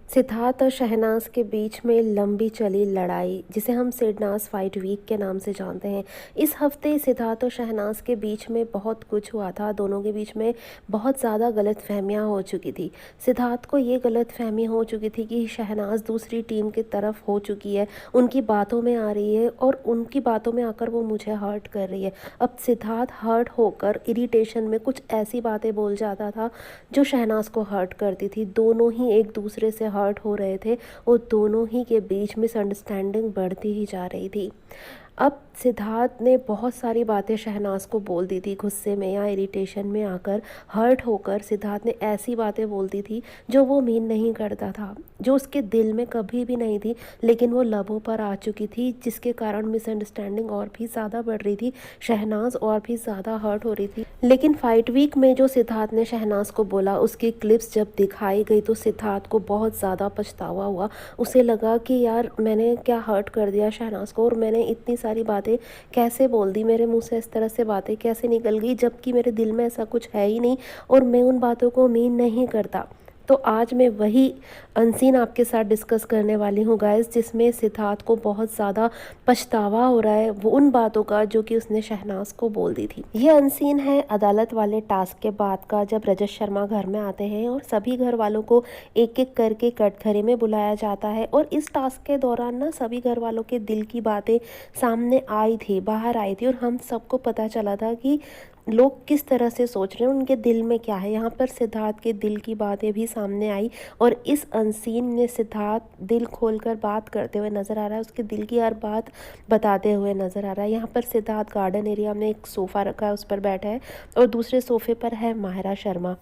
सिद्धार्थ और शहनाज के बीच में लंबी चली लड़ाई, जिसे हम सिडनाज फाइट वीक के नाम से जानते हैं। इस हफ्ते सिद्धार्थ और शहनाज के बीच में बहुत कुछ हुआ था। दोनों के बीच में बहुत ज़्यादा गलतफहमियां हो चुकी थी। सिद्धार्थ को ये गलतफहमी हो चुकी थी कि शहनाज दूसरी टीम की तरफ हो चुकी है, उनकी बातों में आ रही है और उनकी बातों में आकर वो मुझे हर्ट कर रही है। अब सिद्धार्थ हर्ट होकर इरिटेशन में कुछ ऐसी बातें बोल जाता था जो शहनाज को हर्ट करती थी। दोनों ही एक दूसरे से हर्ट हो रहे थे और दोनों ही के बीच मिसअंडरस्टैंडिंग बढ़ती ही जा रही थी। अब सिद्धार्थ ने बहुत सारी बातें शहनाज को बोल दी थी, गुस्से में या इरिटेशन में आकर हर्ट होकर सिद्धार्थ ने ऐसी बातें बोल दी थी जो वो मीन नहीं करता था, जो उसके दिल में कभी भी नहीं थी, लेकिन वो लबों पर आ चुकी थी, जिसके कारण मिसअंडरस्टैंडिंग और भी ज़्यादा बढ़ रही थी। शहनाज और भी ज़्यादा हर्ट हो रही थी। लेकिन फाइट वीक में जो सिद्धार्थ ने शहनाज को बोला, उसकी क्लिप्स जब दिखाई गई तो सिद्धार्थ को बहुत ज़्यादा पछतावा हुआ। उसे लगा कि यार मैंने क्या हर्ट कर दिया शहनाज को, और मैंने इतनी सारी बातें कैसे बोल दी, मेरे मुंह से इस तरह से बातें कैसे निकल गई, जबकि मेरे दिल में ऐसा कुछ है ही नहीं और मैं उन बातों को मीन नहीं करता। तो आज मैं वही अनसीन आपके साथ डिस्कस करने वाली हूँ गाइस, जिसमें सिद्धार्थ को बहुत ज़्यादा पछतावा हो रहा है वो उन बातों का जो कि उसने शहनाज को बोल दी थी। ये अनसीन है अदालत वाले टास्क के बाद का, जब रजत शर्मा घर में आते हैं और सभी घर वालों को एक एक करके कटघरे में बुलाया जाता है। और इस टास्क के दौरान ना सभी घर वालों के दिल की बातें सामने आई थी, बाहर आई थी, और हम सबको पता चला था कि लोग किस तरह से सोच रहे हैं, उनके दिल में क्या है। यहाँ पर सिद्धार्थ के दिल की बातें भी सामने आई और इस अनसीन में सिद्धार्थ दिल खोलकर बात करते हुए नज़र आ रहा है, उसके दिल की हर बात बताते हुए नज़र आ रहा है। यहाँ पर सिद्धार्थ गार्डन एरिया में एक सोफ़ा रखा है, उस पर बैठा है और दूसरे सोफ़े पर है माहिरा शर्मा।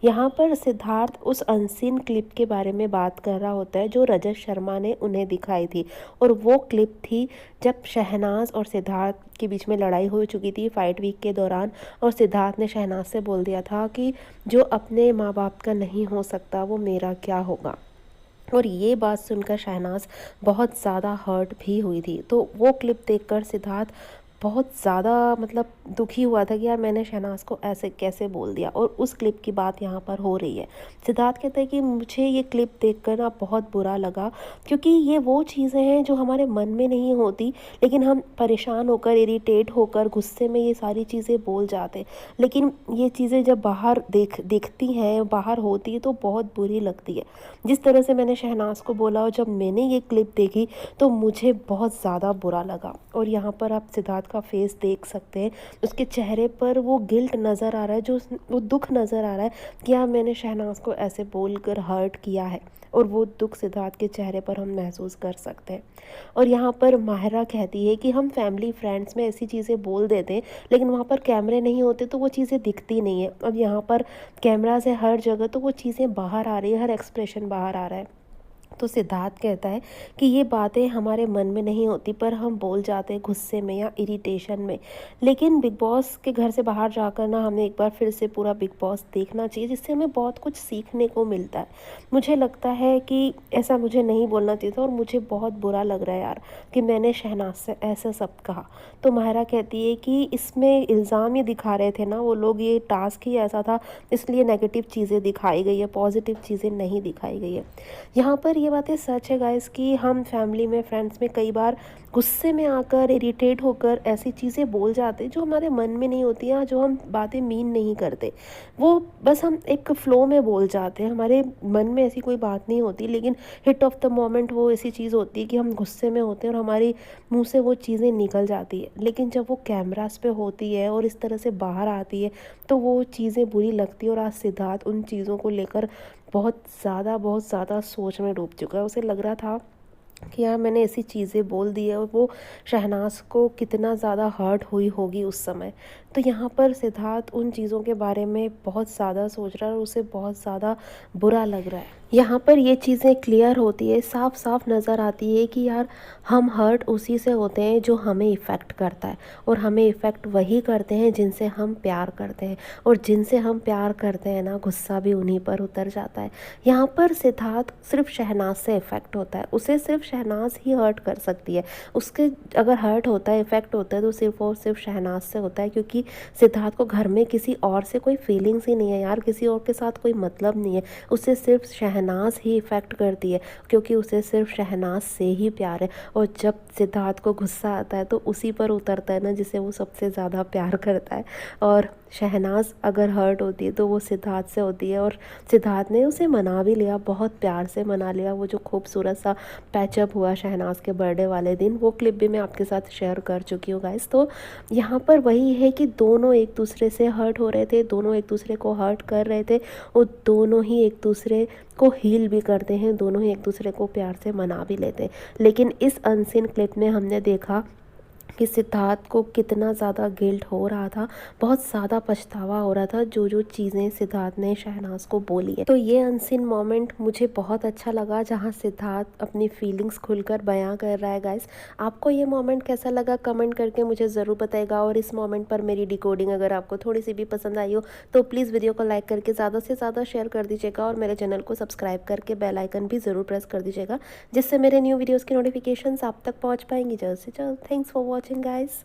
यहाँ पर सिद्धार्थ उस अनसीन क्लिप के बारे में बात कर रहा होता है जो रजत शर्मा ने उन्हें दिखाई थी, और वो क्लिप थी जब शहनाज और सिद्धार्थ के बीच में लड़ाई हो चुकी थी फाइट वीक के दौरान, और सिद्धार्थ ने शहनाज से बोल दिया था कि जो अपने माँ बाप का नहीं हो सकता वो मेरा क्या होगा। और ये बात सुनकर शहनाज बहुत ज़्यादा हर्ट भी हुई थी। तो वो क्लिप देखकर सिद्धार्थ बहुत ज़्यादा मतलब दुखी हुआ था कि यार मैंने शहनाज को ऐसे कैसे बोल दिया, और उस क्लिप की बात यहाँ पर हो रही है। सिद्धार्थ कहता है कि मुझे ये क्लिप देखकर ना बहुत बुरा लगा, क्योंकि ये वो चीज़ें हैं जो हमारे मन में नहीं होती, लेकिन हम परेशान होकर, इरिटेट होकर, गुस्से में ये सारी चीज़ें बोल जाते हैं। लेकिन ये चीज़ें जब बाहर दिखती हैं, बाहर होती है, तो बहुत बुरी लगती है। जिस तरह से मैंने शहनाज को बोला और जब मैंने ये क्लिप देखी तो मुझे बहुत ज़्यादा बुरा लगा। और यहाँ पर आप सिद्धार्थ का फेस देख सकते हैं, उसके चेहरे पर वो गिल्ट नज़र आ रहा है, वो दुख नज़र आ रहा है कि यार मैंने शहनाज को ऐसे बोलकर हर्ट किया है, और वो दुख सिद्धार्थ के चेहरे पर हम महसूस कर सकते हैं। और यहाँ पर माहिरा कहती है कि हम फैमिली फ्रेंड्स में ऐसी चीज़ें बोल देते हैं, लेकिन वहाँ पर कैमरे नहीं होते तो वो चीज़ें दिखती नहीं है। अब यहाँ पर कैमरा से हर जगह तो वो चीज़ें बाहर आ रही है, हर एक्सप्रेशन बाहर आ रहा है। तो सिद्धार्थ कहता है कि ये बातें हमारे मन में नहीं होती, पर हम बोल जाते हैं गुस्से में या इरिटेशन में। लेकिन बिग बॉस के घर से बाहर जाकर ना हमें एक बार फिर से पूरा बिग बॉस देखना चाहिए, जिससे हमें बहुत कुछ सीखने को मिलता है। मुझे लगता है कि ऐसा मुझे नहीं बोलना चाहिए था, और मुझे बहुत बुरा लग रहा है यार कि मैंने शहनाज से ऐसा सब कहा। तो माहिरा कहती है कि इसमें इल्ज़ाम ही दिखा रहे थे ना वो लोग, ये टास्क ही ऐसा था, इसलिए नेगेटिव चीज़ें दिखाई गई है, पॉजिटिव चीज़ें नहीं दिखाई गई है। यहाँ पर ये बातें सच है गाइस कि हम फैमिली में, फ्रेंड्स में कई बार गुस्से में आकर, इरिटेट होकर ऐसी चीज़ें बोल जाते हैं जो हमारे मन में नहीं होती हैं, जो हम बातें मीन नहीं करते। वो बस हम एक फ़्लो में बोल जाते हैं, हमारे मन में ऐसी कोई बात नहीं होती, लेकिन हिट ऑफ द मोमेंट वो ऐसी चीज़ होती है कि हम गुस्से में होते हैं और हमारे मुंह से वो चीज़ें निकल जाती है। लेकिन जब वो कैमरास पे होती है और इस तरह से बाहर आती है तो वो चीज़ें बुरी लगती है। और आज सिद्धार्थ उन चीज़ों को लेकर बहुत ज़्यादा सोच में डूब चुका है। उसे लग रहा था कि यार मैंने ऐसी चीज़ें बोल दी है, और वो शहनाज को कितना ज़्यादा हर्ट हुई होगी उस समय। तो यहाँ पर सिद्धार्थ उन चीज़ों के बारे में बहुत ज़्यादा सोच रहा है और उसे बहुत ज़्यादा बुरा लग रहा है। यहाँ पर ये चीज़ें क्लियर होती है, साफ साफ नज़र आती है कि यार हम हर्ट उसी से होते हैं जो हमें इफ़ेक्ट करता है, और हमें इफ़ेक्ट वही करते हैं जिनसे हम प्यार करते हैं, और जिनसे हम प्यार करते हैं ना, गुस्सा भी उन्हीं पर उतर जाता है। यहाँ पर सिद्धार्थ सिर्फ शहनाज से इफ़ेक्ट होता है, उसे सिर्फ शहनाज ही हर्ट कर सकती है। उसके अगर हर्ट होता है, इफ़ेक्ट होता है, तो सिर्फ और सिर्फ शहनाज से होता है, क्योंकि सिद्धार्थ को घर में किसी और से कोई फीलिंग्स ही नहीं है यार, किसी और के साथ कोई मतलब नहीं है। उसे सिर्फ शहनाज ही इफ़ेक्ट करती है, क्योंकि उसे सिर्फ शहनाज से ही प्यार है। और जब सिद्धार्थ को गुस्सा आता है तो उसी पर उतरता है ना जिसे वो सबसे ज़्यादा प्यार करता है। और शहनाज अगर हर्ट होती है तो वो सिद्धार्थ से होती है, और सिद्धार्थ ने उसे मना भी लिया, बहुत प्यार से मना लिया। वो जो खूबसूरत सा पैचअप हुआ शहनाज के बर्थडे वाले दिन, वो क्लिप भी मैं आपके साथ शेयर कर चुकी हूँ गाइस। तो यहाँ पर वही है कि दोनों एक दूसरे से हर्ट हो रहे थे, दोनों एक दूसरे को हर्ट कर रहे थे, और दोनों ही एक दूसरे को हील भी करते हैं, दोनों ही एक दूसरे को प्यार से मना भी लेते हैं। लेकिन इस अनसीन क्लिप में हमने देखा कि सिद्धार्थ को कितना ज़्यादा गिल्ट हो रहा था, बहुत ज़्यादा पछतावा हो रहा था जो जो चीज़ें सिद्धार्थ ने शहनाज को बोली है। तो ये अनसीन मोमेंट मुझे बहुत अच्छा लगा, जहाँ सिद्धार्थ अपनी फीलिंग्स खुलकर बयां कर रहा है गाइस। आपको ये मोमेंट कैसा लगा कमेंट करके मुझे ज़रूर बताइएगा। और इस मोमेंट पर मेरी डिकोडिंग अगर आपको थोड़ी सी भी पसंद आई हो तो प्लीज़ वीडियो को लाइक करके ज़्यादा से ज़्यादा शेयर कर दीजिएगा, और मेरे चैनल को सब्सक्राइब करके बेल आइकन भी ज़रूर प्रेस कर दीजिएगा, जिससे मेरे न्यू वीडियोज़ की नोटिफिकेशन आप तक पहुँच पाएंगी जल्द से जल्द। Thanks for watching guys।